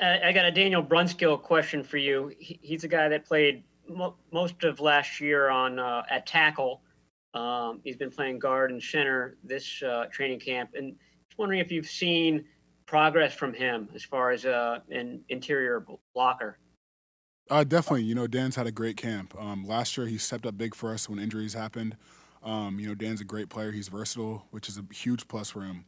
I got a Daniel Brunskill question for you. He's a guy that played most of last year on at tackle. He's been playing guard and center this training camp, and just wondering if you've seen progress from him as far as an interior blocker. Definitely. Dan's had a great camp. Last year, he stepped up big for us when injuries happened. Dan's a great player. He's versatile, which is a huge plus for him.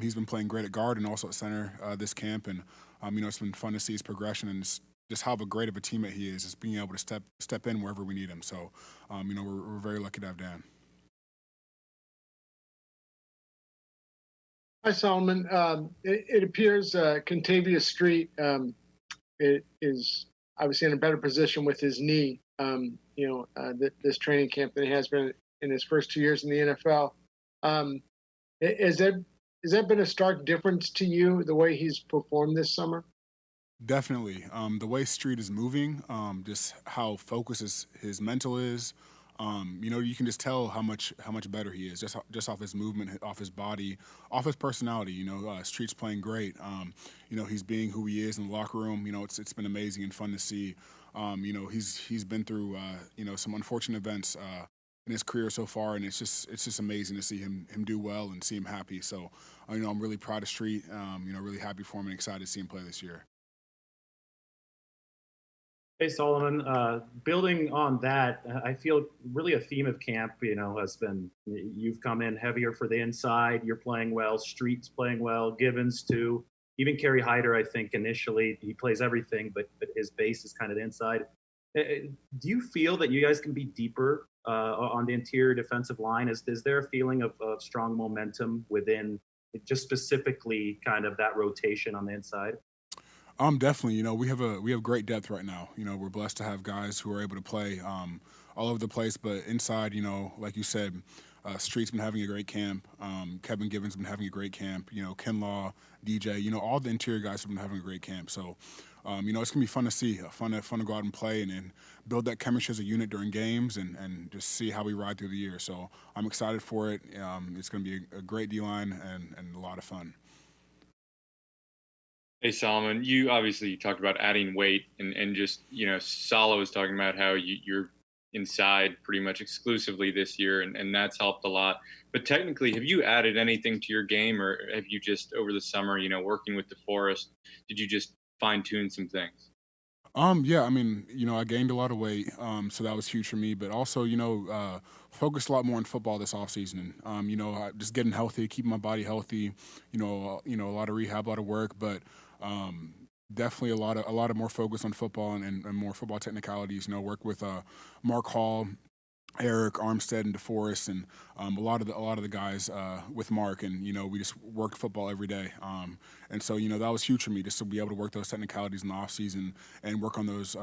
He's been playing great at guard and also at center this camp, and it's been fun to see his progression and just how great of a teammate he is, just being able to step in wherever we need him. So, we're very lucky to have Dan. Hi, Solomon. It appears Contavious Street is obviously in a better position with his knee, this training camp than he has been in his first 2 years in the NFL. Has that been a stark difference to you, the way he's performed this summer? Definitely. The way Street is moving, just how focused his mental is. You can just tell how much better he is just off his movement, off his body, off his personality. Street's playing great. He's being who he is in the locker room. It's been amazing and fun to see. He's been through some unfortunate events in his career so far, and it's just amazing to see him do well and see him happy. So I'm really proud of Street. Really happy for him and excited to see him play this year. Hey Solomon, building on that, I feel really a theme of camp, has been you've come in heavier for the inside, you're playing well, Street's playing well, Gibbons too, even Kerry Hyder, I think initially he plays everything, but his base is kind of the inside. Do you feel that you guys can be deeper on the interior defensive line? Is there a feeling of strong momentum within just specifically kind of that rotation on the inside? Definitely. We have great depth right now. We're blessed to have guys who are able to play all over the place. But inside, like you said, Street's been having a great camp. Kevin Gibbons been having a great camp. Kinlaw, DJ. All the interior guys have been having a great camp. So, it's gonna be fun to see, fun to go out and play and build that chemistry as a unit during games and just see how we ride through the year. So I'm excited for it. It's gonna be a great D line and a lot of fun. Hey Solomon, you obviously talked about adding weight and just, Sala was talking about how you're inside pretty much exclusively this year and that's helped a lot. But technically, have you added anything to your game or have you just over the summer, working with DeForest, did you just fine tune some things? Yeah, I mean, I gained a lot of weight, so that was huge for me. But also, focused a lot more on football this offseason. Just getting healthy, keeping my body healthy. A lot of rehab, a lot of work, but definitely a lot of more focus on football and more football technicalities. Work with Mark Hall, Eric Armstead, and DeForest, and a lot of the guys with Mark, and we just worked football every day, and so that was huge for me just to be able to work those technicalities in the off season and work on those,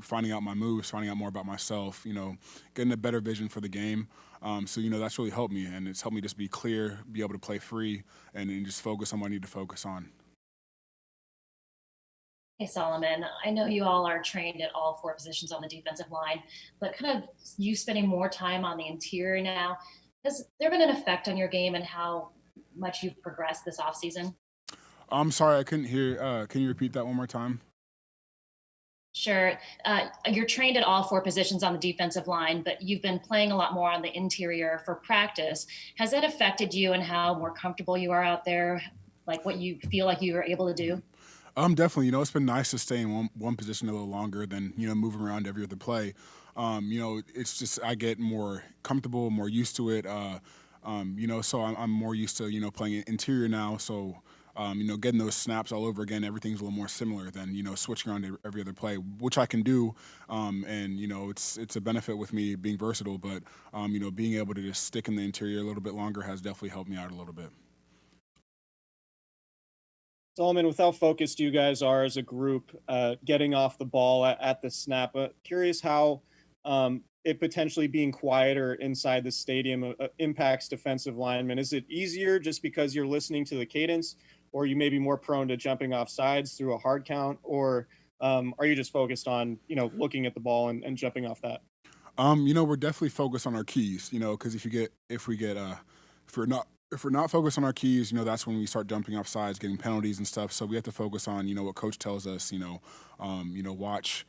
finding out my moves, finding out more about myself, getting a better vision for the game. So that's really helped me, and it's helped me just be clear, be able to play free, and just focus on what I need to focus on. Hey Solomon, I know you all are trained at all four positions on the defensive line, but kind of you spending more time on the interior now, has there been an effect on your game and how much you've progressed this offseason? I'm sorry, I couldn't hear. Can you repeat that one more time? Sure. You're trained at all four positions on the defensive line, but you've been playing a lot more on the interior for practice. Has that affected you and how more comfortable you are out there? Like what you feel like you are able to do? Definitely. It's been nice to stay in one position a little longer than moving around every other play. It's just I get more comfortable, more used to it. So I'm more used to playing interior now. So getting those snaps all over again, everything's a little more similar than switching around to every other play, which I can do. And it's a benefit with me being versatile, but being able to just stick in the interior a little bit longer has definitely helped me out a little bit. Solomon, with how focused you guys are as a group, getting off the ball at the snap, curious how it potentially being quieter inside the stadium impacts defensive linemen. Is it easier just because you're listening to the cadence, or you may be more prone to jumping off sides through a hard count, or are you just focused on looking at the ball and jumping off that? We're definitely focused on our keys, because if we're not if we're not focused on our keys, that's when we start jumping off sides, getting penalties and stuff. So we have to focus on, what coach tells us. Watch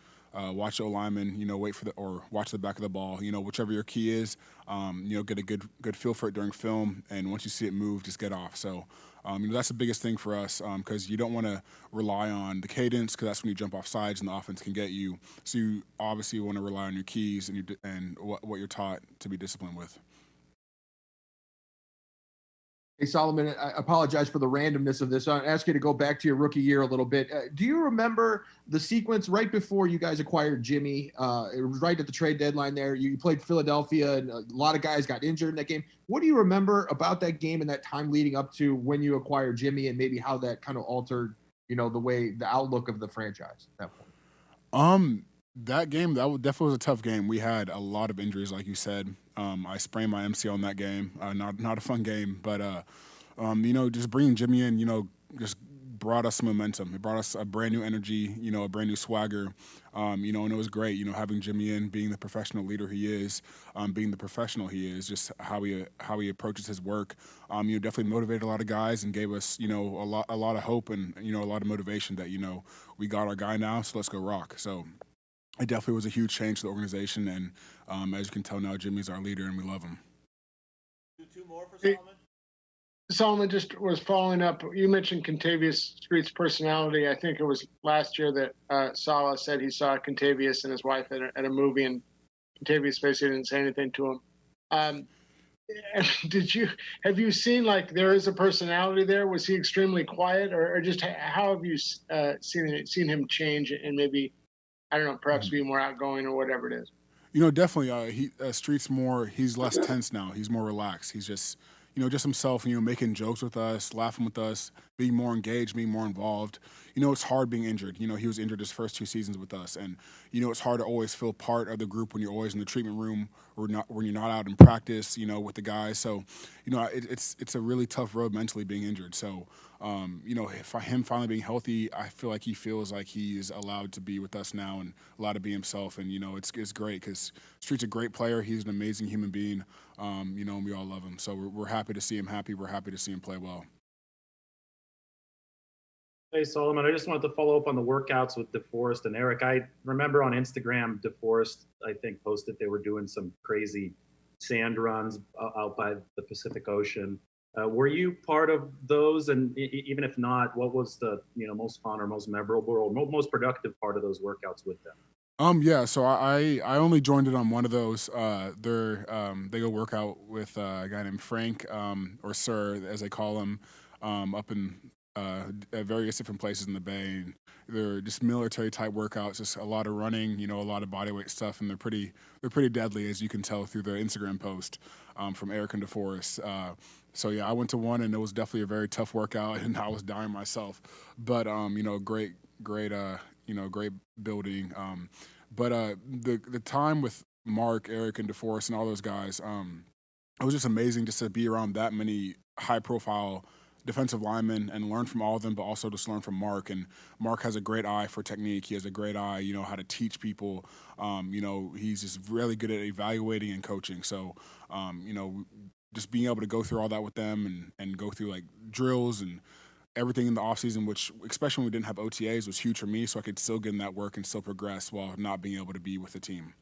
O lineman. Wait for or watch the back of the ball. Whichever your key is, get a good feel for it during film, and once you see it move, just get off. So. That's the biggest thing for us because you don't want to rely on the cadence because that's when you jump off sides and the offense can get you. So you obviously want to rely on your keys and what you're taught to be disciplined with. Hey, Solomon, I apologize for the randomness of this. I'll ask you to go back to your rookie year a little bit. Do you remember the sequence right before you guys acquired Jimmy? It was right at the trade deadline there. You played Philadelphia, and a lot of guys got injured in that game. What do you remember about that game and that time leading up to when you acquired Jimmy, and maybe how that kind of altered, the outlook of the franchise at that point? That game, definitely was a tough game. We had a lot of injuries, like you said. I sprained my MCL in that game. Not a fun game, but just bringing Jimmy in, just brought us some momentum. It brought us a brand new energy, a brand new swagger, and it was great. Having Jimmy in, being the professional leader he is, being the professional he is, just how he approaches his work. Definitely motivated a lot of guys and gave us, a lot of hope and a lot of motivation that we got our guy now, so let's go rock. So. It definitely was a huge change to the organization, and as you can tell now, Jimmy's our leader, and we love him. Two more for Solomon? Solomon, just was following up. You mentioned Contavious Street's personality. I think it was last year that Salah said he saw Contavious and his wife at a movie, and Contavious basically didn't say anything to him. Have you seen, like, there is a personality there? Was he extremely quiet, or just how have you seen him change and maybe, I don't know, perhaps be more outgoing or whatever it is? Definitely. Street's he's less tense now. He's more relaxed. He's just, just himself, making jokes with us, laughing with us, being more engaged, being more involved. It's hard being injured. He was injured his first 2 seasons with us. And, it's hard to always feel part of the group when you're always in the treatment room or when you're not out in practice, with the guys. So, it's a really tough road mentally being injured. So, him finally being healthy, I feel like he feels like he's allowed to be with us now and allowed to be himself. And, it's great because Street's a great player. He's an amazing human being, and we all love him. So we're happy to see him happy. We're happy to see him play well. Hey, Solomon, I just wanted to follow up on the workouts with DeForest and Eric. I remember on Instagram, DeForest, I think, posted they were doing some crazy sand runs out by the Pacific Ocean. Were you part of those? And even if not, what was the most fun or most memorable or most productive part of those workouts with them? Yeah, so I only joined it on one of those. They go work out with a guy named Frank, or Sir, as they call him, up in at various different places in the Bay. And they're just military type workouts, just a lot of running, a lot of bodyweight stuff, and they're pretty deadly, as you can tell through the Instagram post from Eric and DeForest. So yeah, I went to one, and it was definitely a very tough workout, and I was dying myself. But great building. But the time with Mark, Eric, and DeForest and all those guys, it was just amazing just to be around that many high-profile defensive linemen and learn from all of them, but also just learn from Mark. And Mark has a great eye for technique. He has a great eye, how to teach people. He's just really good at evaluating and coaching. So, just being able to go through all that with them and go through like drills and everything in the offseason, which especially when we didn't have OTAs, was huge for me. So I could still get in that work and still progress while not being able to be with the team.